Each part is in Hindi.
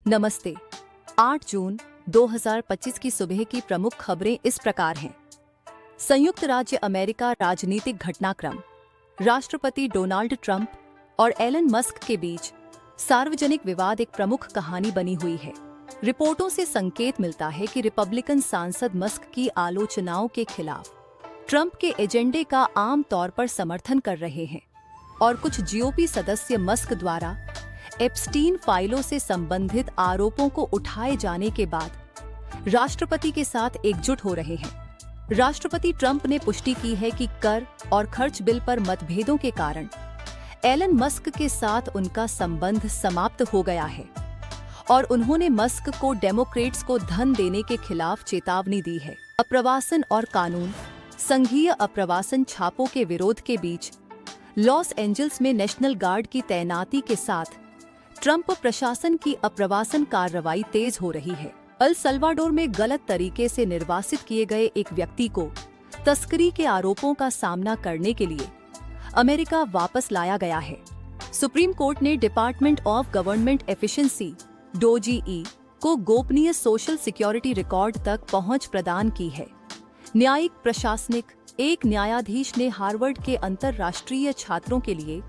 नमस्ते। 8 जून 2025 की सुबह की प्रमुख खबरें इस प्रकार हैं। संयुक्त राज्य अमेरिका राजनीतिक घटनाक्रम, राष्ट्रपति डोनाल्ड ट्रंप और एलन मस्क के बीच सार्वजनिक विवाद एक प्रमुख कहानी बनी हुई है। रिपोर्टों से संकेत मिलता है कि रिपब्लिकन सांसद मस्क की आलोचनाओं के खिलाफ ट्रंप के एजेंडे का आम तौर पर समर्थन कर रहे हैं और कुछ जीओपी सदस्य मस्क द्वारा एप्स्टीन फाइलों से संबंधित आरोपों को उठाए जाने के बाद राष्ट्रपति के साथ एकजुट हो रहे हैं। राष्ट्रपति ट्रंप ने पुष्टि की है कि कर और खर्च बिल पर मतभेदों के कारण एलन मस्क के साथ उनका संबंध समाप्त हो गया है और उन्होंने मस्क को डेमोक्रेट्स को धन देने के खिलाफ चेतावनी दी है। अप्रवासन और कानून, संघीय अप्रवासन छापों के विरोध के बीच लॉस एंजल्स में नेशनल गार्ड की तैनाती के साथ ट्रंप प्रशासन की अप्रवासन कार्रवाई तेज हो रही है। अल सल्वाडोर में गलत तरीके से निर्वासित किए गए एक व्यक्ति को तस्करी के आरोपों का सामना करने के लिए अमेरिका वापस लाया गया है। सुप्रीम कोर्ट ने department of government efficiency (DOGE) को गोपनीय सोशल सिक्योरिटी रिकॉर्ड तक पहुंच प्रदान की है। न्यायिक प्रशासनिक एक न्यायाधीश ने हार्वर्ड के अंतर्राष्ट्रीय छात्रों के लिए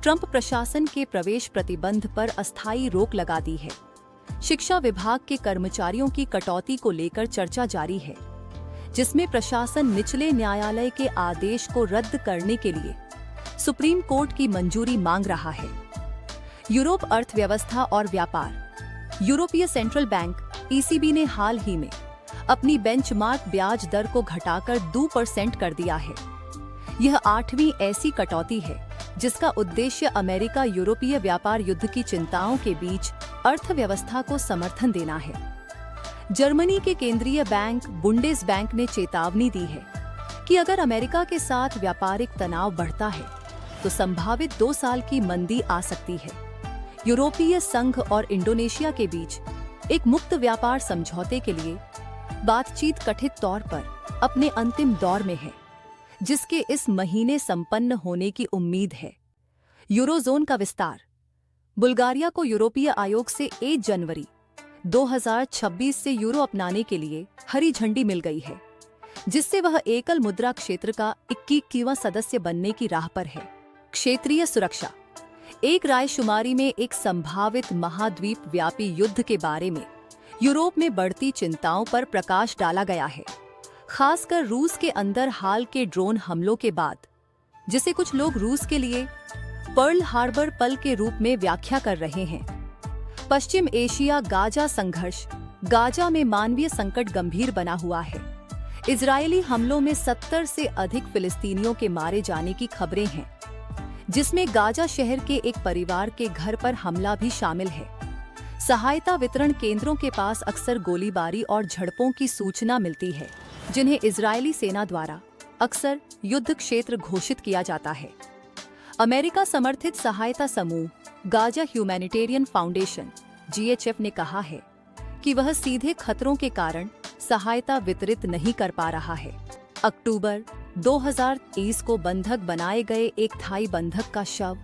ट्रंप प्रशासन के प्रवेश प्रतिबंध पर अस्थायी रोक लगा दी है। शिक्षा विभाग के कर्मचारियों की कटौती को लेकर चर्चा जारी है, जिसमें प्रशासन निचले न्यायालय के आदेश को रद्द करने के लिए सुप्रीम कोर्ट की मंजूरी मांग रहा है। यूरोप अर्थव्यवस्था और व्यापार। यूरोपीय सेंट्रल बैंक (ECB) ने हाल ही में अपनी बेंचमार्क ब्याज दर को घटाकर 2% कर दिया है। यह 8वीं ऐसी कटौती है जिसका उद्देश्य अमेरिका यूरोपीय व्यापार युद्ध की चिंताओं के बीच अर्थव्यवस्था को समर्थन देना है। जर्मनी के केंद्रीय बैंक बुंडेसबैंक ने चेतावनी दी है कि अगर अमेरिका के साथ व्यापारिक तनाव बढ़ता है तो संभावित 2 साल की मंदी आ सकती है। यूरोपीय संघ और इंडोनेशिया के बीच एक मुक्त व्यापार समझौते के लिए बातचीत कथित तौर पर अपने अंतिम दौर में है, जिसके इस महीने संपन्न होने की उम्मीद है। यूरोजोन का विस्तार। बुल्गारिया को यूरोपीय आयोग से 1 जनवरी 2026 से यूरो अपनाने के लिए हरी झंडी मिल गई है, जिससे वह एकल मुद्रा क्षेत्र का 21वां सदस्य बनने की राह पर है। क्षेत्रीय सुरक्षा। एक रायशुमारी में एक संभावित महाद्वीप व्यापी युद्ध के बारे में यूरोप में बढ़ती चिंताओं पर प्रकाश डाला गया है, खासकर रूस के अंदर हाल के ड्रोन हमलों के बाद, जिसे कुछ लोग रूस के लिए पर्ल हार्बर पल के रूप में व्याख्या कर रहे हैं। पश्चिम एशिया गाजा संघर्ष। गाजा में मानवीय संकट गंभीर बना हुआ है। इजरायली हमलों में 70 से अधिक फिलिस्तीनियों के मारे जाने की खबरें हैं, जिसमें गाजा शहर के एक परिवार के घर पर हमला भी शामिल है। सहायता वितरण केंद्रों के पास अक्सर गोलीबारी और झड़पों की सूचना मिलती है, जिन्हें इजरायली सेना द्वारा अक्सर युद्ध क्षेत्र घोषित किया जाता है। अमेरिका समर्थित सहायता समूह गाजा ह्यूमैनिटेरियन फाउंडेशन (GHF) ने कहा है कि वह सीधे खतरों के कारण सहायता वितरित नहीं कर पा रहा है। अक्टूबर 2023 को बंधक बनाए गए एक थाई बंधक का शव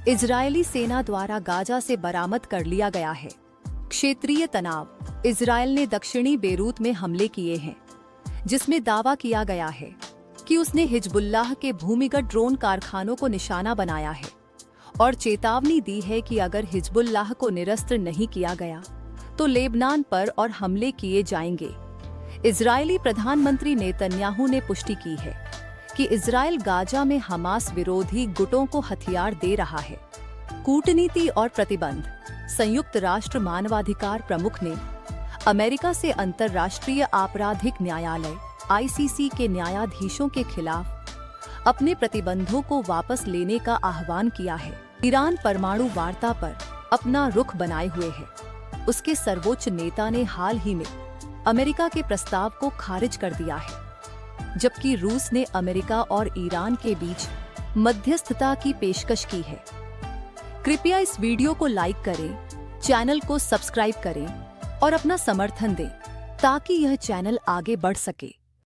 इजरायली सेना द्वारा गाजा से बरामद कर लिया गया है। क्षेत्रीय तनाव। इजरायल ने दक्षिणी बेरूत में हमले किए हैं, जिसमें दावा किया गया है कि उसने हिजबुल्लाह के भूमिगत ड्रोन कारखानों को निशाना बनाया है और चेतावनी दी है कि अगर हिजबुल्लाह को निरस्त नहीं किया गया तो लेबनान पर और हमले किए जाएंगे। इजरायली प्रधानमंत्री नेतन्याहू ने पुष्टि की है कि इजरायल गाजा में हमास विरोधी गुटों को हथियार दे रहा है। कूटनीति और प्रतिबंध। संयुक्त राष्ट्र मानवाधिकार प्रमुख ने अमेरिका से अंतर्राष्ट्रीय आपराधिक न्यायालय (ICC) के न्यायाधीशों के खिलाफ अपने प्रतिबंधों को वापस लेने का आह्वान किया है। ईरान परमाणु वार्ता पर अपना रुख बनाए हुए है। उसके सर्वोच्च नेता ने हाल ही में अमेरिका के प्रस्ताव को खारिज कर दिया है, जबकि रूस ने अमेरिका और ईरान के बीच मध्यस्थता की पेशकश की है। कृपया इस वीडियो को लाइक करें, चैनल को सब्सक्राइब करें और अपना समर्थन दें ताकि यह चैनल आगे बढ़ सके।